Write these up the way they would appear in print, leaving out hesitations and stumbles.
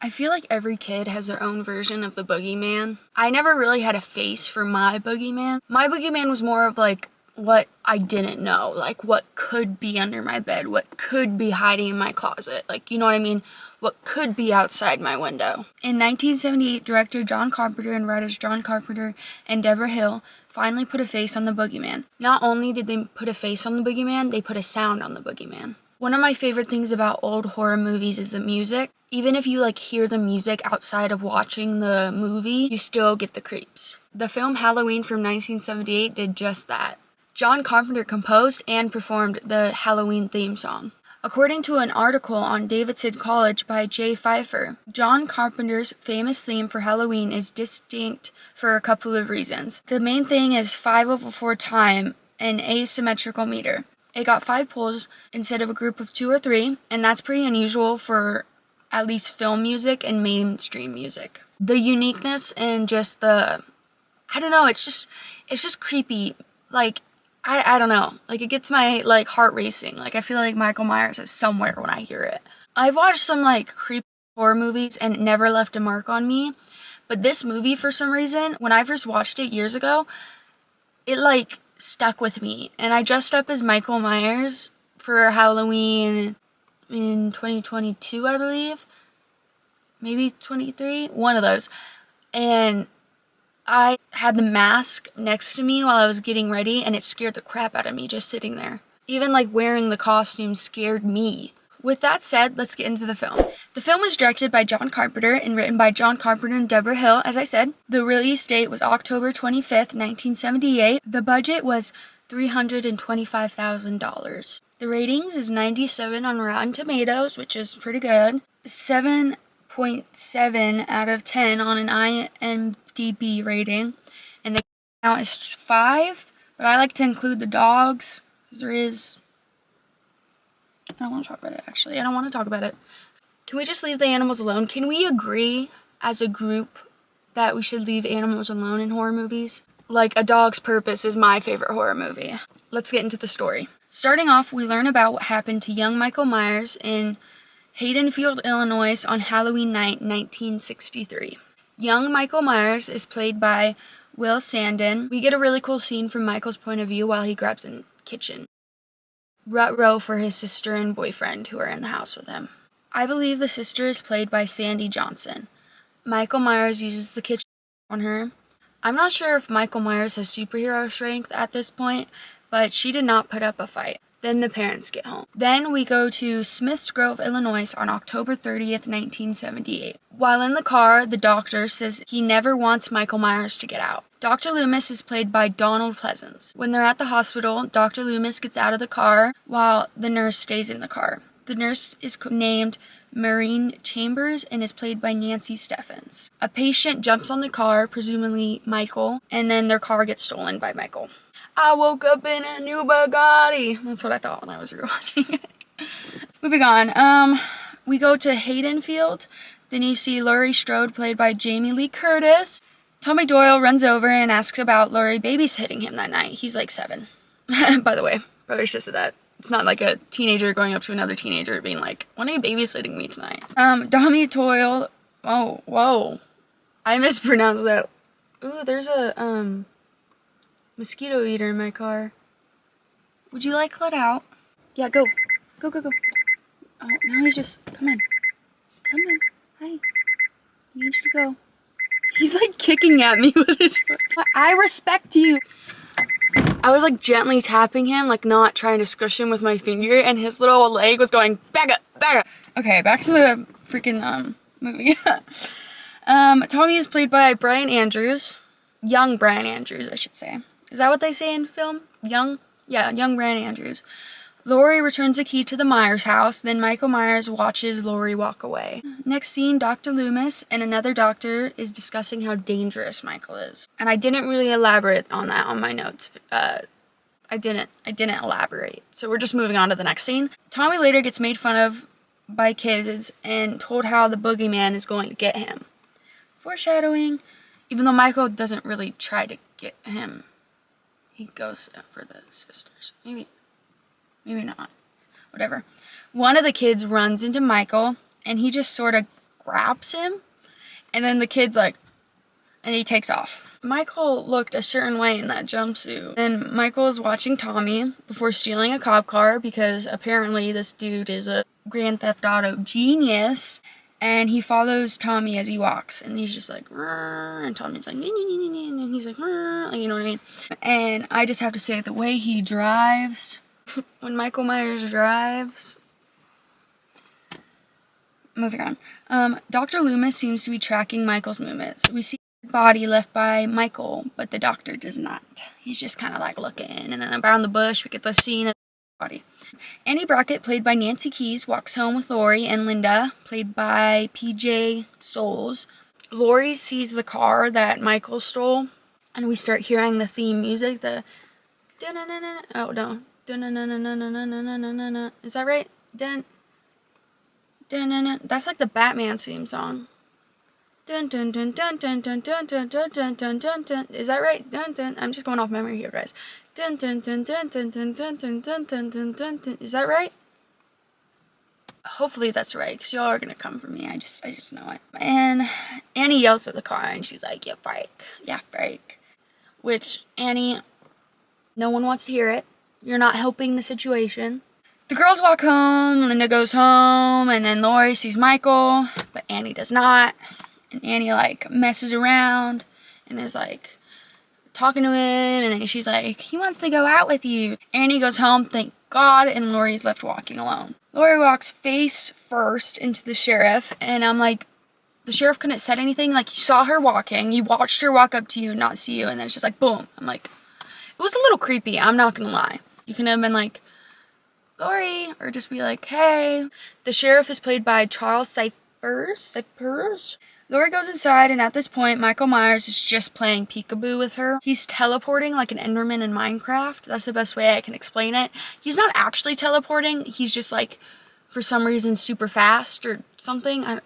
I feel like every kid has their own version of the boogeyman. I never really had a face for my boogeyman. My boogeyman was more of like what I didn't know, like what could be under my bed, what could be hiding in my closet, like, you know what I mean? What could be outside my window. In 1978, director John Carpenter and writers John Carpenter and Deborah Hill finally put a face on the boogeyman. Not only did they put a face on the boogeyman, they put a sound on the boogeyman. One of my favorite things about old horror movies is the music. Even if you like hear the music outside of watching the movie, you still get the creeps. The film Halloween from 1978 did just that. John Carpenter composed and performed the Halloween theme song. According to an article on Davidson College by Jay Pfeiffer, John Carpenter's famous theme for Halloween is distinct for a couple of reasons. The main thing is 5/4 time and asymmetrical meter. It got 5 pulls instead of a group of 2 or 3, and that's pretty unusual for at least film music and mainstream music. The uniqueness and just I don't know, it's just creepy. Like, I don't know. Like, it gets my, like, heart racing. Like, I feel like Michael Myers is somewhere when I hear it. I've watched some, like, creepy horror movies and it never left a mark on me. But this movie, for some reason, when I first watched it years ago, it, like, stuck with me. And I dressed up as Michael Myers for Halloween in 2022, I believe. Maybe 23? One of those. And I had the mask next to me while I was getting ready, and it scared the crap out of me just sitting there. Even like wearing the costume scared me. With that said, let's get into the film. The film was directed by John Carpenter and written by John Carpenter and Deborah Hill, as I said. The release date was October 25th, 1978. The budget was $325,000. The ratings is 97 on Rotten Tomatoes, which is pretty good. 7.7 out of 10 on an IMDb rating, and the count is 5, but I like to include the dogs, because I don't want to talk about it, actually. I don't want to talk about it. Can we just leave the animals alone? Can we agree as a group that we should leave animals alone in horror movies? Like, A Dog's Purpose is my favorite horror movie. Let's get into the story. Starting off, we learn about what happened to young Michael Myers in Haydenfield, Illinois on Halloween night, 1963. Young Michael Myers is played by Will Sandin. We get a really cool scene from Michael's point of view while he grabs a kitchen. Rut-row for his sister and boyfriend who are in the house with him. I believe the sister is played by Sandy Johnson. Michael Myers uses the kitchen on her. I'm not sure if Michael Myers has superhero strength at this point, but she did not put up a fight. Then the parents get home. Then we go to Smiths Grove, Illinois on October 30th, 1978. While in the car, the doctor says he never wants Michael Myers to get out. Dr. Loomis is played by Donald Pleasance. When they're at the hospital, Dr. Loomis gets out of the car while the nurse stays in the car. The nurse is named Maureen Chambers and is played by Nancy Steffens. A patient jumps on the car, presumably Michael, and then their car gets stolen by Michael. I woke up in a new Bugatti. That's what I thought when I was rewatching it. Moving on. We go to Haydenfield. Then you see Laurie Strode, played by Jamie Lee Curtis. Tommy Doyle runs over and asks about Laurie babysitting him that night. He's like 7. By the way, brother says that. It's not like a teenager going up to another teenager being like, when are you babysitting me tonight? Tommy Doyle. Oh, whoa. I mispronounced that. Ooh, there's a, mosquito eater in my car. Would you like let out? Yeah, go. Go, go, go. Oh, now he's just, come on. Come on. Hi. I need you to go. He's like kicking at me with his foot. I respect you. I was like gently tapping him, like not trying to squish him with my finger, and his little leg was going, back up, back up. Okay, back to the freaking, movie. Tommy is played by Brian Andrews. Young Brian Andrews, I should say. Is that what they say in film? Young? Yeah, young Brian Andrews. Laurie returns the key to the Myers house, then Michael Myers watches Laurie walk away. Next scene, Dr. Loomis and another doctor is discussing how dangerous Michael is. And I didn't really elaborate on that on my notes. I didn't elaborate. So we're just moving on to the next scene. Tommy later gets made fun of by kids and told how the boogeyman is going to get him. Foreshadowing. Even though Michael doesn't really try to get him. He goes for the sisters. Maybe not. Whatever. One of the kids runs into Michael, and he just sort of grabs him, and then the kid's like, and he takes off. Michael looked a certain way in that jumpsuit. And Michael is watching Tommy before stealing a cop car because apparently this dude is a Grand Theft Auto genius. And he follows Tommy as he walks. And he's just like, "Rrr," and Tommy's like, and he's like, "Rrr," you know what I mean? And I just have to say, the way he drives, when Michael Myers drives. Moving on. Dr. Loomis seems to be tracking Michael's movements. We see body left by Michael, but the doctor does not. He's just kind of like looking, and then around the bush we get the scene of the body. Annie Brockett, played by Nancy Keys, walks home with Lori and Linda, played by PJ Souls. Lori sees the car that Michael stole, and we start hearing the theme music, the oh no, is that right? That's like the Batman theme song. Dun dun dun dun dun dun dun dun dun dun dun dun dun. Is that right? Dun dun. I'm just going off memory here, guys. Dun dun dun dun dun dun dun dun dun dun dun dun dun. Is that right? Hopefully that's right, because y'all are gonna come for me. I just know it. And Annie yells at the car, and she's like, "Yeah, brake." Which, Annie, no one wants to hear it. You're not helping the situation. The girls walk home, Linda goes home, and then Lori sees Michael, but Annie does not. And Annie, like, messes around and is, like, talking to him, and then she's like, "He wants to go out with you." Annie goes home, thank God, and Lori's left walking alone. Lori walks face first into the sheriff, and I'm like, the sheriff couldn't have said anything? Like, you saw her walking, you watched her walk up to you and not see you, and then it's just like, boom. I'm like, it was a little creepy, I'm not gonna lie. You can have been like, "Lori," or just be like, "Hey." The sheriff is played by Charles Cyphers. Lori goes inside, and at this point, Michael Myers is just playing peekaboo with her. He's teleporting like an Enderman in Minecraft. That's the best way I can explain it. He's not actually teleporting. He's just like, for some reason, super fast or something. And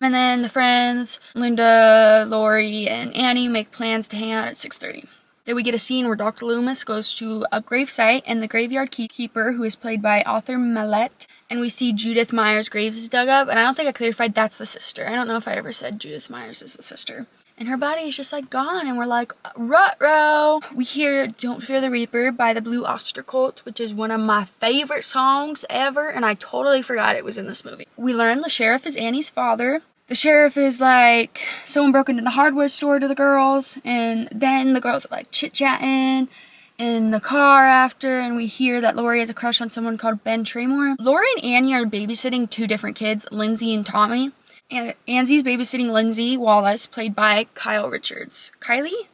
then the friends, Linda, Lori, and Annie make plans to hang out at 6:30. Then we get a scene where Dr. Loomis goes to a gravesite, and the graveyard keeper, who is played by Arthur Millette, and we see Judith Myers' graves is dug up, and I don't think I clarified that's the sister. I don't know if I ever said Judith Myers is the sister. And her body is just like gone, and we're like, ruh-roh. We hear "Don't Fear the Reaper" by the Blue Oyster Cult, which is one of my favorite songs ever, and I totally forgot it was in this movie. We learn the sheriff is Annie's father. The sheriff is like, someone broke into the hardware store to the girls, and then the girls are like chit-chatting in the car after, and we hear that Lori has a crush on someone called Ben Tremor. Lori and Annie are babysitting two different kids, Lindsay and Tommy. And Anzie's babysitting Lindsay Wallace, played by Kyle Richards. Kylie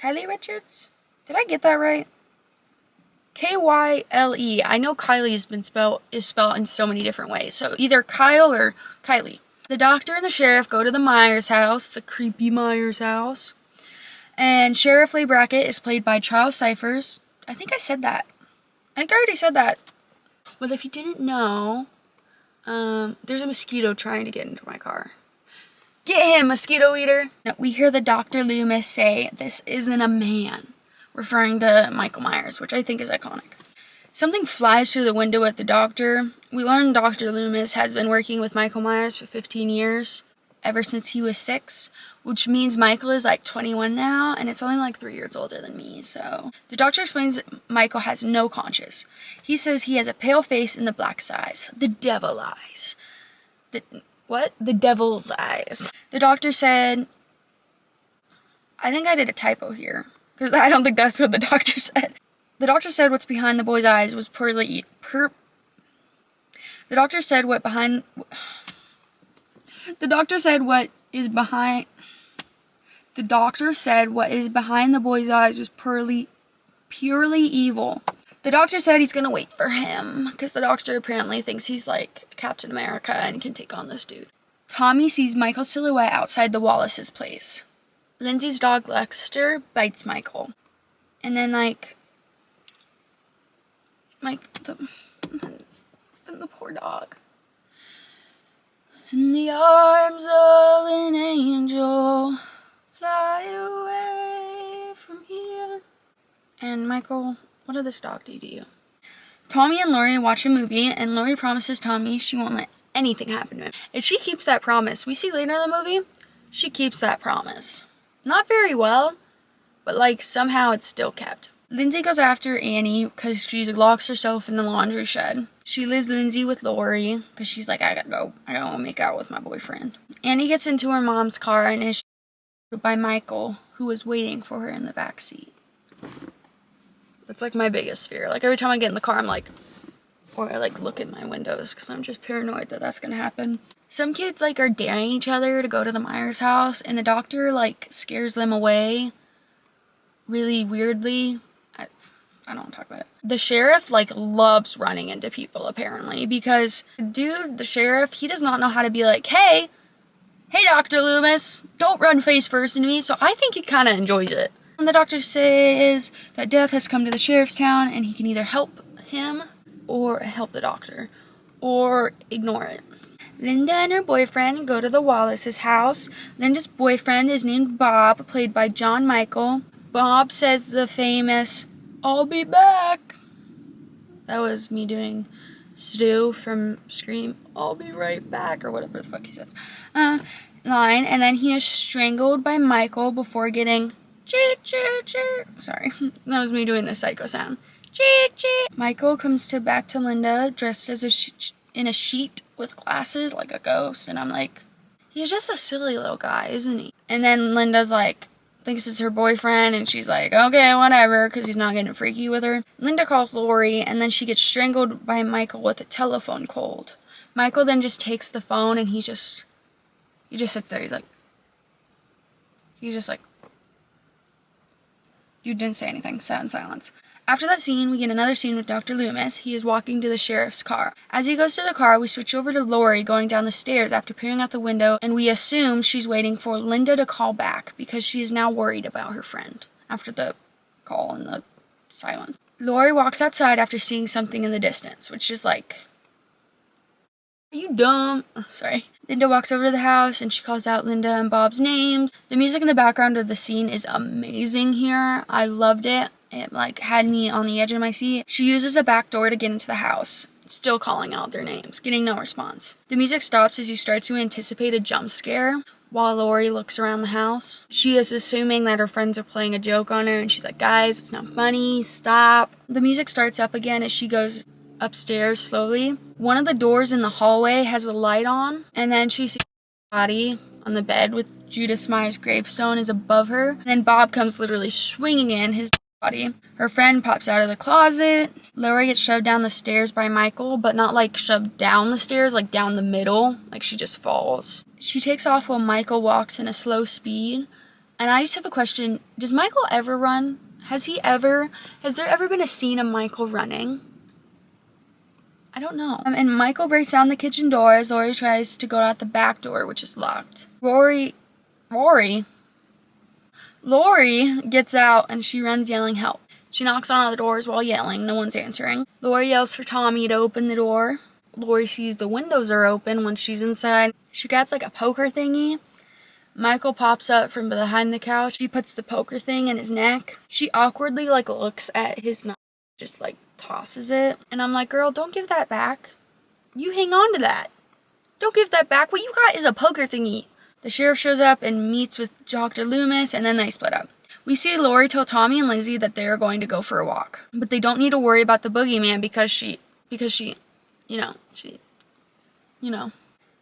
Richards? Did I get that right? Kyle. I know Kylie is spelled in so many different ways, so either Kyle or Kylie. The doctor and the sheriff go to the Myers house, the creepy Myers house. And Sheriff Lee Brackett is played by Charles Cyphers. I think I said that. I think I already said that. But if you didn't know, there's a mosquito trying to get into my car. Get him, mosquito eater! Now, we hear the Dr. Loomis say, "This isn't a man," referring to Michael Myers, which I think is iconic. Something flies through the window at the doctor. We learn Dr. Loomis has been working with Michael Myers for 15 years, ever since he was 6, which means Michael is like 21 now, and it's only like 3 years older than me, so. The doctor explains that Michael has no conscience. He says he has a pale face and the black eyes. The devil eyes. The devil's eyes. The doctor said, I think I did a typo here, because I don't think that's what the doctor said. The doctor said what's behind the boy's eyes was The doctor said what is behind the boy's eyes was purely evil. The doctor said he's gonna wait for him, because the doctor apparently thinks he's like Captain America and can take on this dude. Tommy sees Michael's silhouette outside the Wallace's place. Lindsay's dog Lexter bites Michael. And then the poor dog. In the arms of an angel, fly away from here. And Michael, what did this dog do to you? Tommy and Lori watch a movie, and Lori promises Tommy she won't let anything happen to him. And she keeps that promise. We see later in the movie, she keeps that promise. Not very well, but like somehow it's still kept. Lindsay goes after Annie because she locks herself in the laundry shed. She leaves Lindsay with Lori because she's like, I gotta go. I gotta make out with my boyfriend. Annie gets into her mom's car and is shot by Michael, who was waiting for her in the back seat. That's like my biggest fear. Like every time I get in the car, I'm like, or I like look at my windows because I'm just paranoid that that's gonna happen. Some kids like are daring each other to go to the Myers house, and the doctor like scares them away really weirdly. I don't want to talk about it. The sheriff, like, loves running into people, apparently, because, dude, the sheriff, he does not know how to be like, hey, Dr. Loomis, don't run face first into me, so I think he kind of enjoys it. And the doctor says that death has come to the sheriff's town, and he can either help him, or help the doctor, or ignore it. Linda and her boyfriend go to the Wallace's house. Linda's boyfriend is named Bob, played by John Michael. Bob says the famous, I'll be back. That was me doing Stu from Scream. I'll be right back, or whatever the fuck he says. Line, and then he is strangled by Michael before getting sorry, that was me doing the psycho sound. Michael comes back to Linda dressed as in a sheet with glasses like a ghost, and I'm like, he's just a silly little guy, isn't he? And then Linda's like, thinks it's her boyfriend, and she's like, okay, whatever, because he's not getting freaky with her. Linda calls Lori, and then she gets strangled by Michael with a telephone cold. Michael then just takes the phone, and he just sits there. He's like, dude didn't say anything, sat in silence. After that scene, we get another scene with Dr. Loomis. He is walking to the sheriff's car. As he goes to the car, we switch over to Lori going down the stairs after peering out the window, and we assume she's waiting for Linda to call back because she is now worried about her friend after the call and the silence. Lori walks outside after seeing something in the distance, which is like, are you dumb? Sorry. Linda walks over to the house and she calls out Linda and Bob's names. The music in the background of the scene is amazing here. I loved it. It like had me on the edge of my seat. She uses a back door to get into the house, still calling out their names, getting no response. The music stops as you start to anticipate a jump scare while Lori looks around the house. She is assuming that her friends are playing a joke on her, and she's like, guys, it's not funny, stop. The music starts up again as she goes upstairs slowly. One of the doors in the hallway has a light on, and then she sees a body on the bed with Judith Meyer's gravestone is above her. And then Bob comes literally swinging in, his body. Her friend pops out of the closet. Lori gets shoved down the stairs by Michael, but not like shoved down the stairs, like down the middle, like she just falls. She takes off while Michael walks in a slow speed. And I just have a question. Does Michael ever run? Has there ever been a scene of Michael running? I don't know. And Michael breaks down the kitchen door as Lori tries to go out the back door, which is locked. Lori gets out and she runs yelling help. She knocks on all the doors while yelling. No one's answering. Lori yells for Tommy to open the door. Lori sees the windows are open when she's inside. She grabs like a poker thingy. Michael pops up from behind the couch. She puts the poker thing in his neck. She awkwardly like looks at his knife, just like tosses it. And I'm like, girl, don't give that back. You hang on to that. Don't give that back. What you got is a poker thingy. The sheriff shows up and meets with Dr. Loomis, and then they split up. We see Lori tell Tommy and Lizzie that they are going to go for a walk. But they don't need to worry about the boogeyman because she, you know.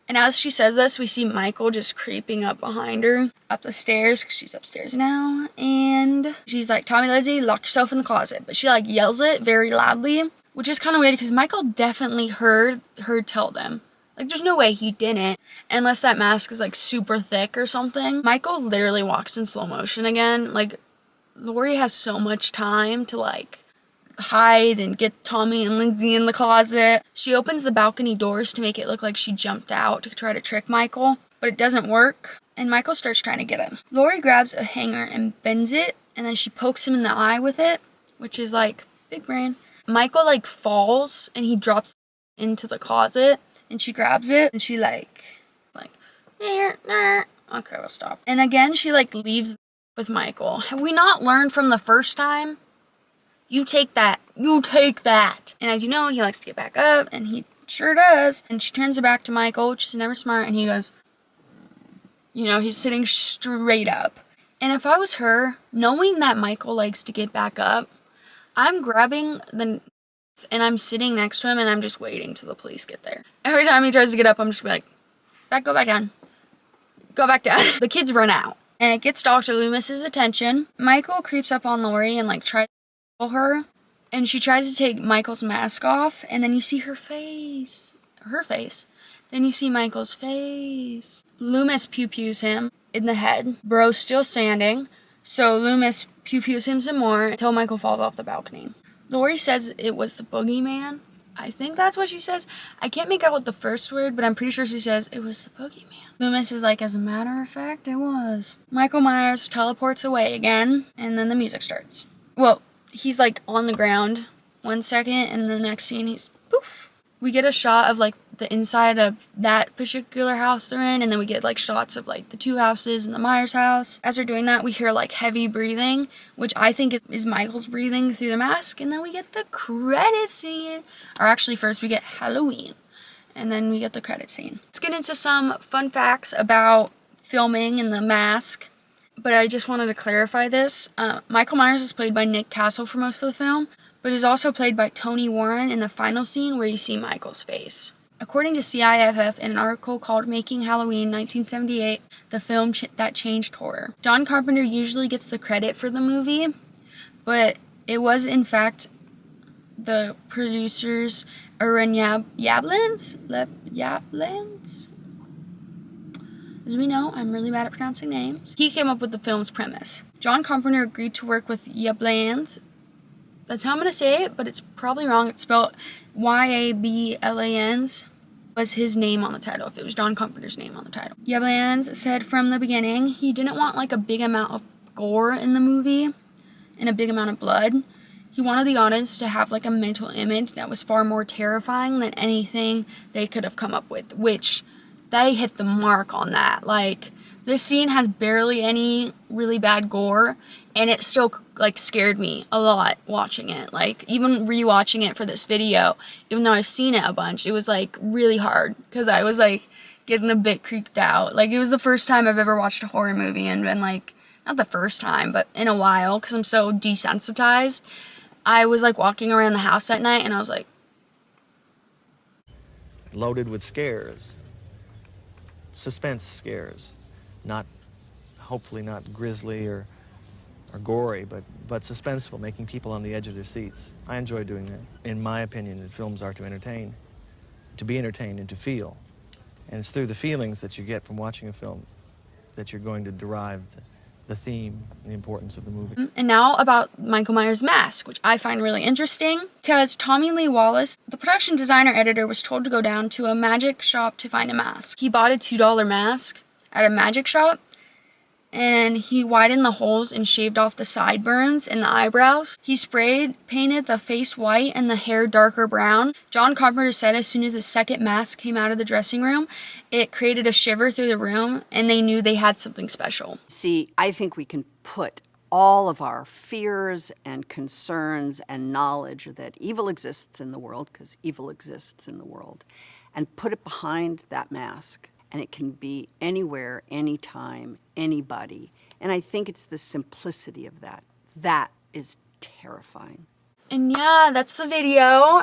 And as she says this, we see Michael just creeping up behind her, up the stairs, because she's upstairs now. And she's like, Tommy, Lizzie, lock yourself in the closet. But she like yells it very loudly, which is kind of weird because Michael definitely heard her tell them. Like, there's no way he didn't, unless that mask is, like, super thick or something. Michael literally walks in slow motion again. Like, Lori has so much time to, like, hide and get Tommy and Lindsay in the closet. She opens the balcony doors to make it look like she jumped out to try to trick Michael, but it doesn't work, and Michael starts trying to get him. Lori grabs a hanger and bends it, and then she pokes him in the eye with it, which is, like, big brain. Michael, like, falls, and he drops into the closet. And she grabs it, and she like, okay, we'll stop. And again, she like leaves with Michael. Have we not learned from the first time? You take that. And as you know, he likes to get back up, and he Sure does. And she turns it back to Michael, which is never smart, and he goes, you know, he's sitting straight up. And if I was her, knowing that Michael likes to get back up, I'm grabbing the and I'm sitting next to him and I'm just waiting till the police get there. Every time he tries to get up, I'm just like, go back down. Go back down. The kids run out. And it gets Dr. Loomis's attention. Michael creeps up on Lori and like tries to pull her. And she tries to take Michael's mask off. And then you see her face. Her face. Then you see Michael's face. Loomis pew-pews him in the head. Bro's still standing. So Loomis pew-pews him some more until Michael falls off the balcony. Lori says it was the boogeyman. I think that's what she says. I can't make out what the first word, but I'm pretty sure she says it was the boogeyman. Loomis is like, as a matter of fact, it was. Michael Myers teleports away again, and then the music starts. Well, he's like on the ground 1 second, and the next scene he's poof. We get a shot of like the inside of that particular house they're in, and then we get like shots of like the two houses and the Myers house. As they're doing that, we hear like heavy breathing, which I think is Michael's breathing through the mask, and then we get the credit scene. Or actually, first we get Halloween, and then we get the credit scene. Let's get into some fun facts about filming and the mask. But I just wanted to clarify this. Michael Myers is played by Nick Castle for most of the film, but is also played by Tony Warren in the final scene where you see Michael's face. According to CIFF, in an article called Making Halloween 1978, the film that changed horror. John Carpenter usually gets the credit for the movie, but it was in fact the producers Aaron Yablans? As we know, I'm really bad at pronouncing names. He came up with the film's premise. John Carpenter agreed to work with Yablans. That's how I'm going to say it, but it's probably wrong. It's spelled Yablans. Was his name on the title, if it was John Carpenter's name on the title. Yablans said from the beginning he didn't want like a big amount of gore in the movie and a big amount of blood. He wanted the audience to have like a mental image that was far more terrifying than anything they could have come up with, which they hit the mark on that. Like, this scene has barely any really bad gore, and it still like scared me a lot watching it. Like, even rewatching it for this video, even though I've seen it a bunch, it was like really hard because I was like getting a bit creeped out. Like, it was the first time I've ever watched a horror movie and been like, not the first time, but in a while, because I'm so desensitized. I was like walking around the house at night and I was like, loaded with scares, suspense scares, not hopefully not grisly or gory, but suspenseful, making people on the edge of their seats. I enjoy doing that. In my opinion, films are to entertain, to be entertained and to feel. And it's through the feelings that you get from watching a film that you're going to derive the theme and the importance of the movie. And now about Michael Myers' mask, which I find really interesting because Tommy Lee Wallace, the production designer editor, was told to go down to a magic shop to find a mask. He bought a $2 mask at a magic shop, and he widened the holes and shaved off the sideburns and the eyebrows. He painted the face white and the hair darker brown. John Carpenter said as soon as the second mask came out of the dressing room, it created a shiver through the room, and they knew they had something special. See, I think we can put all of our fears and concerns and knowledge that evil exists in the world, because evil exists in the world, and put it behind that mask. And it can be anywhere, anytime, anybody. And I think it's the simplicity of that. That is terrifying. And yeah, that's the video.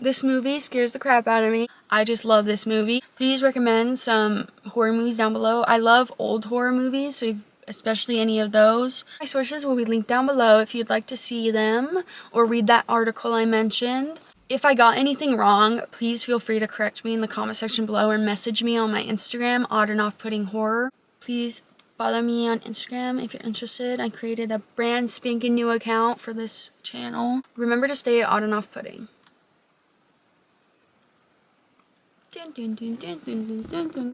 This movie scares the crap out of me. I just love this movie. Please recommend some horror movies down below. I love old horror movies, so especially any of those. My sources will be linked down below if you'd like to see them or read that article I mentioned. If I got anything wrong, please feel free to correct me in the comment section below or message me on my Instagram, OddandOffputtinghorror. Please follow me on Instagram if you're interested. I created a brand spanking new account for this channel. Remember to stay odd and off putting. Dun, dun, dun, dun, dun, dun, dun, dun.